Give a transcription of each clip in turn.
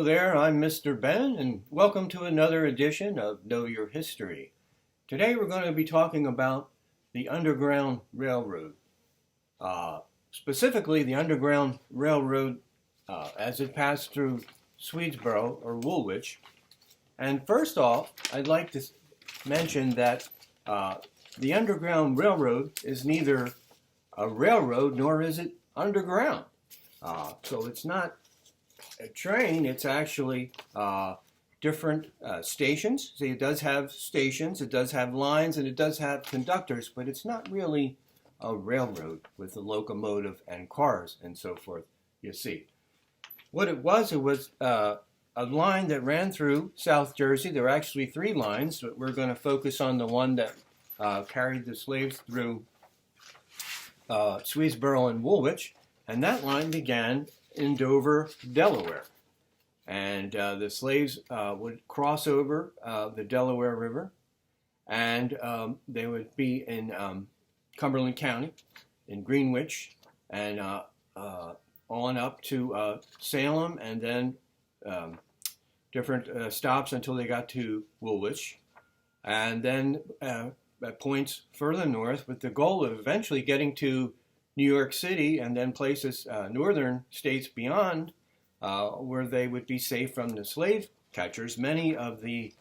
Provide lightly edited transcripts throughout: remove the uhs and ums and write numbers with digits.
Hello there, I'm Mr. Ben, and welcome to another edition of Know Your History. Today we're going to be talking about the Underground Railroad, specifically the Underground Railroad as it passed through Swedesboro or Woolwich. And first off, I'd like to mention that the Underground Railroad is neither a railroad nor is it underground. So it's not a train, it's actually different stations. See, it does have stations, it does have lines, and it does have conductors, but it's not really a railroad with a locomotive and cars and so forth, you see. What it was a line that ran through South Jersey. There were actually three lines, but we're going to focus on the one that carried the slaves through Swedesboro and Woolwich, and that line began in Dover, Delaware. And the slaves would cross over the Delaware River, and they would be in Cumberland County, in Greenwich, and on up to Salem, and then different stops until they got to Woolwich, and then at points further north with the goal of eventually getting to New York City and then places, northern states beyond, where they would be safe from the slave catchers, many of the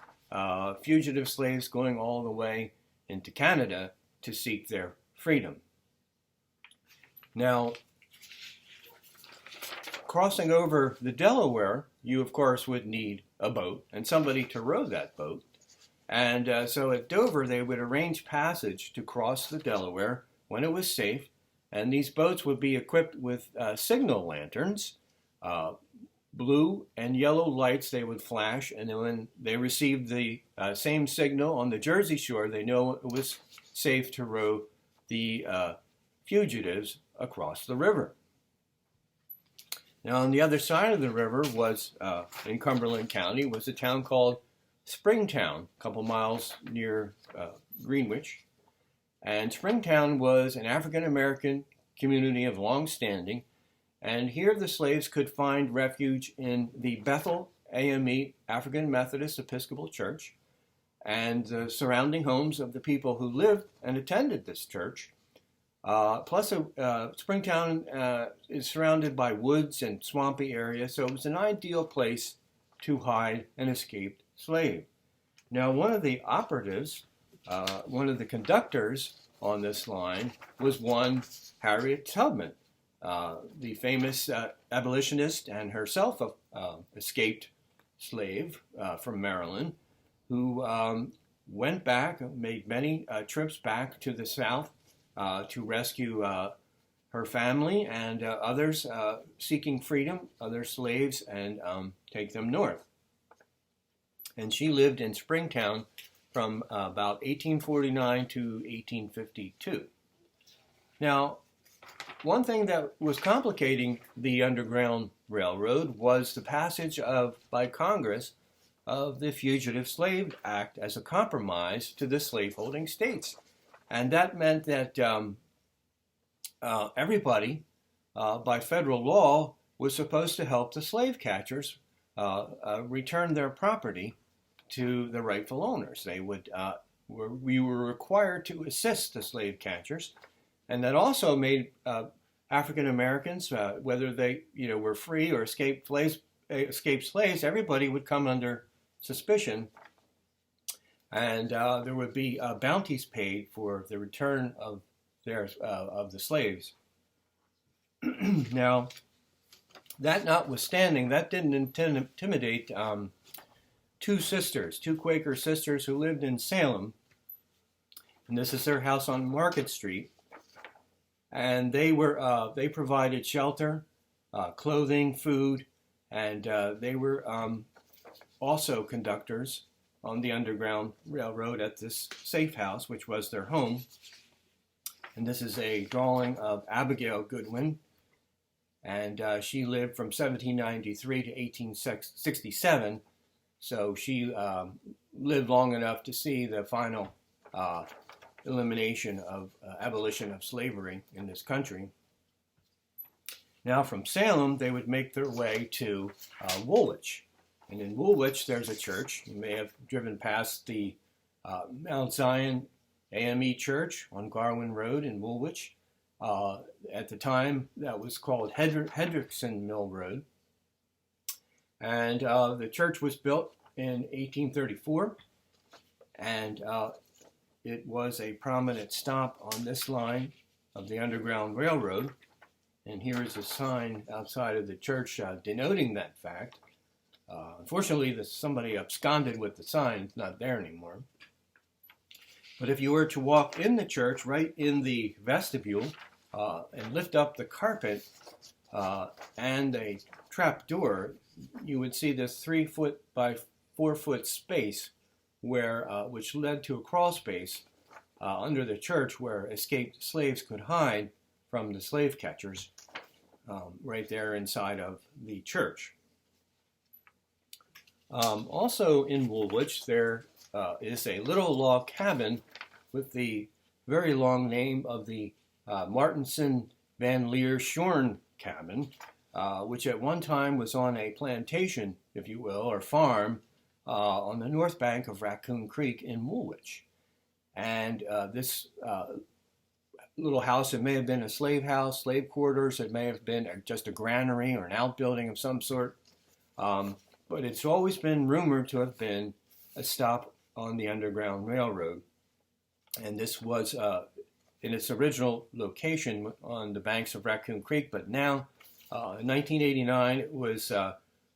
fugitive slaves going all the way into Canada to seek their freedom. Now, crossing over the Delaware, you of course would need a boat and somebody to row that boat. And so at Dover, they would arrange passage to cross the Delaware when it was safe. And these boats would be equipped with signal lanterns, blue and yellow lights they would flash, and then when they received the same signal on the Jersey shore, they know it was safe to row the fugitives across the river. Now on the other side of the river was, in Cumberland County, was a town called Springtown, a couple miles near Greenwich. And Springtown was an African-American community of long standing, and here the slaves could find refuge in the Bethel AME African Methodist Episcopal Church and the surrounding homes of the people who lived and attended this church. Plus, Springtown is surrounded by woods and swampy areas, so it was an ideal place to hide an escaped slave. Now, one of the operatives, one of the conductors on this line was one Harriet Tubman, the famous abolitionist and herself escaped slave from Maryland, who went back, made many trips back to the South to rescue her family and others seeking freedom, other slaves, and take them north. And she lived in Springtown from about 1849 to 1852. Now, one thing that was complicating the Underground Railroad was the passage by Congress of the Fugitive Slave Act as a compromise to the slaveholding states. And that meant that everybody, by federal law, was supposed to help the slave catchers return their property to the rightful owners. We were required to assist the slave catchers, and that also made African Americans, whether they were free or escaped slaves, everybody would come under suspicion, and there would be bounties paid for the return of the slaves. Now, that notwithstanding, that didn't intimidate two Quaker sisters who lived in Salem, and this is their house on Market Street, and they provided shelter, clothing, food, and they were also conductors on the Underground Railroad at this safe house, which was their home. And this is a drawing of Abigail Goodwin, and she lived from 1793 to 1867. So she lived long enough to see the final elimination of abolition of slavery in this country. Now from Salem, they would make their way to Woolwich. And in Woolwich, there's a church. You may have driven past the Mount Zion AME Church on Garwin Road in Woolwich. At the time, that was called Hendrickson Mill Road. And the church was built in 1834, and it was a prominent stop on this line of the Underground Railroad. And here is a sign outside of the church denoting that fact. Unfortunately, somebody absconded with the sign. It's not there anymore. But if you were to walk in the church, right in the vestibule, and lift up the carpet and a trap door, you would see this 3-foot by 4-foot space which led to a crawl space under the church where escaped slaves could hide from the slave catchers, right there inside of the church. Also in Woolwich, there is a little log cabin with the very long name of the Martinson Van Leer Shorn cabin, which at one time was on a plantation, if you will, or farm, on the north bank of Raccoon Creek in Woolwich. And this little house, it may have been a slave house, slave quarters, it may have been just a granary or an outbuilding of some sort, but it's always been rumored to have been a stop on the Underground Railroad. And this was in its original location on the banks of Raccoon Creek, but now in 1989 it was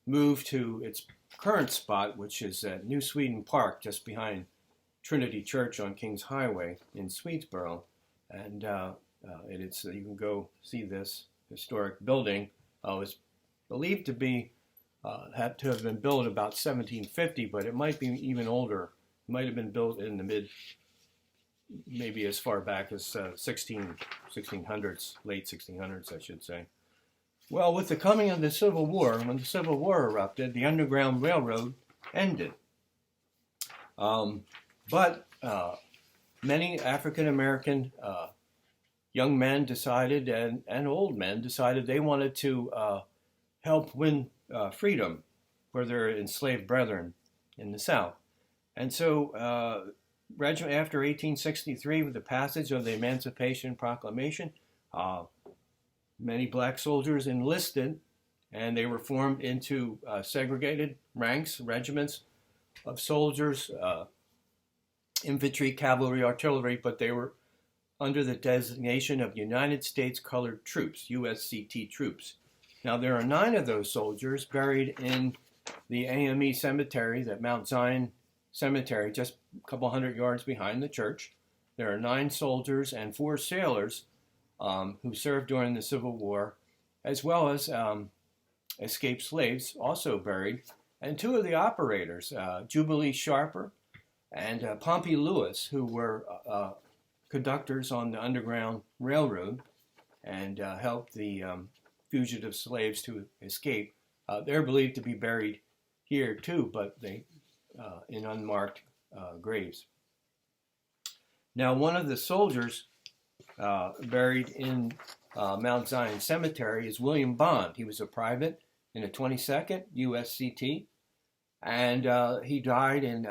moved to its current spot, which is at New Sweden Park, just behind Trinity Church on Kings Highway in Swedesboro. And you can go see this historic building. It's believed to be had to have been built about 1750, but it might be even older. It might have been built in the maybe as far back as 1600s, late 1600s, I should say. Well, with the coming of the Civil War, when the Civil War erupted, the Underground Railroad ended. But many African American young men decided, and old men decided, they wanted to help win freedom for their enslaved brethren in the South. And so after 1863, with the passage of the Emancipation Proclamation, many black soldiers enlisted, and they were formed into segregated ranks, regiments of soldiers, infantry, cavalry, artillery, but they were under the designation of United States Colored Troops, USCT troops. Now, there are 9 of those soldiers buried in the AME cemetery, that Mount Zion Cemetery, just a couple hundred yards behind the church. There are 9 soldiers and 4 sailors who served during the Civil War, as well as escaped slaves also buried, and 2 of the operators, Jubilee Sharper and Pompey Lewis, who were conductors on the Underground Railroad and helped the fugitive slaves to escape. They're believed to be buried here too, but they in unmarked graves. Now, one of the soldiers buried in Mount Zion Cemetery is William Bond. He was a private in the 22nd USCT, and he died in,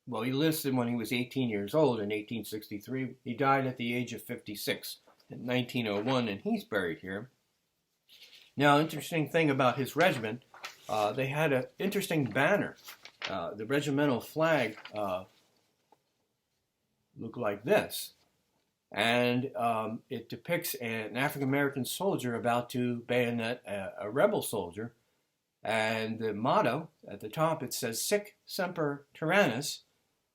he enlisted when he was 18 years old in 1863. He died at the age of 56 in 1901, and he's buried here. Now, interesting thing about his regiment, they had an interesting banner. The regimental flag looked like this, and it depicts an African-American soldier about to bayonet a rebel soldier, and the motto at the top, it says Sic Semper Tyrannis,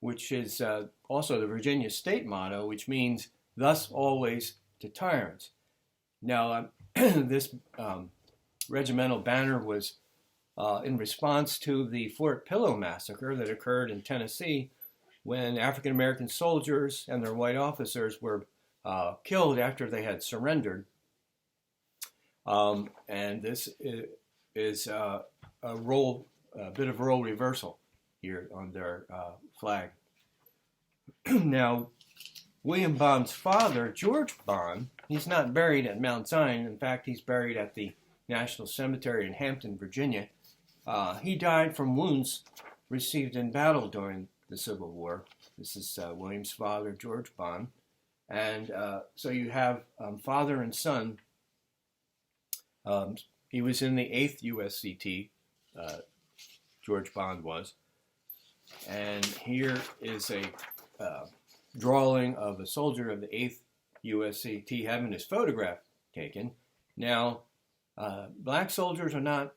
which is also the Virginia state motto, which means thus always to tyrants. Now, this regimental banner was in response to the Fort Pillow massacre that occurred in Tennessee, when African-American soldiers and their white officers were killed after they had surrendered. And this is a bit of a role reversal here on their flag. Now, William Bond's father, George Bond, he's not buried at Mount Zion. In fact, he's buried at the National Cemetery in Hampton, Virginia. He died from wounds received in battle during the Civil War. This is William's father, George Bond. And so you have father and son. He was in the 8th USCT, George Bond was. And here is a drawing of a soldier of the 8th USCT having his photograph taken. Now, black soldiers are not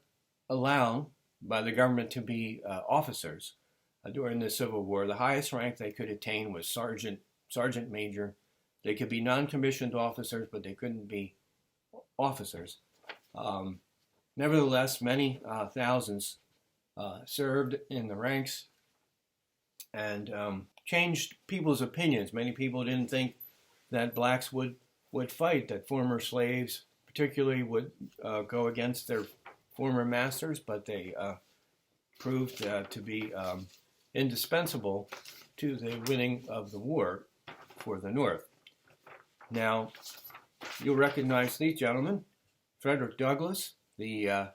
allowed by the government to be officers during the Civil War. The highest rank they could attain was sergeant major. They could be non-commissioned officers, but they couldn't be officers. Nevertheless, many thousands served in the ranks and changed people's opinions. Many people didn't think that blacks would fight, that former slaves particularly would go against their former masters, but they proved to be indispensable to the winning of the war for the North. Now, you'll recognize these gentlemen. Frederick Douglass, the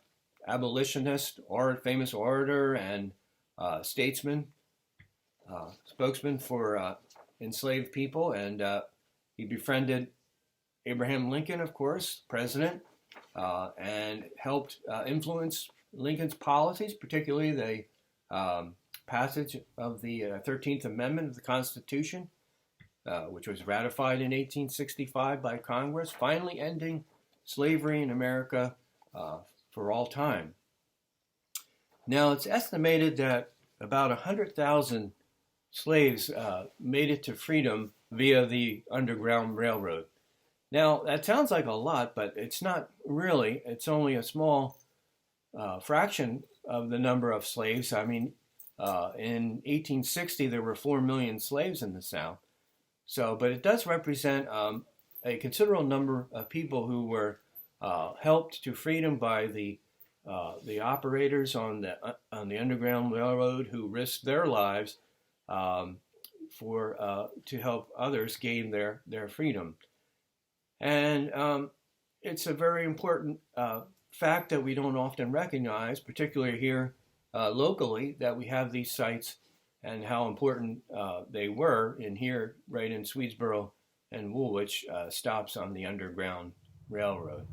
abolitionist, famous orator and statesman, spokesman for enslaved people, and he befriended Abraham Lincoln, of course, president, and helped influence Lincoln's policies, particularly the passage of the 13th Amendment of the Constitution, which was ratified in 1865 by Congress, finally ending slavery in America for all time. Now, it's estimated that about 100,000 slaves made it to freedom via the Underground Railroad. Now, that sounds like a lot, but it's not really. It's only a small fraction of the number of slaves. I mean, in 1860, there were 4 million slaves in the South. But it does represent a considerable number of people who were helped to freedom by the operators on the Underground Railroad, who risked their lives to help others gain their freedom. And it's a very important fact that we don't often recognize, particularly here locally, that we have these sites and how important they were in here, right in Swedesboro and Woolwich, stops on the Underground Railroad.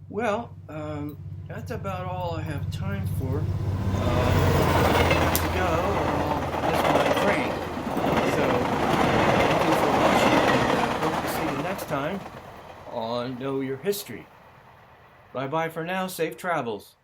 Well, that's about all I have time for. To go, or I'll miss my train. So, thank you for watching, and hope to see you next time on Know Your History. Bye-bye for now. Safe travels.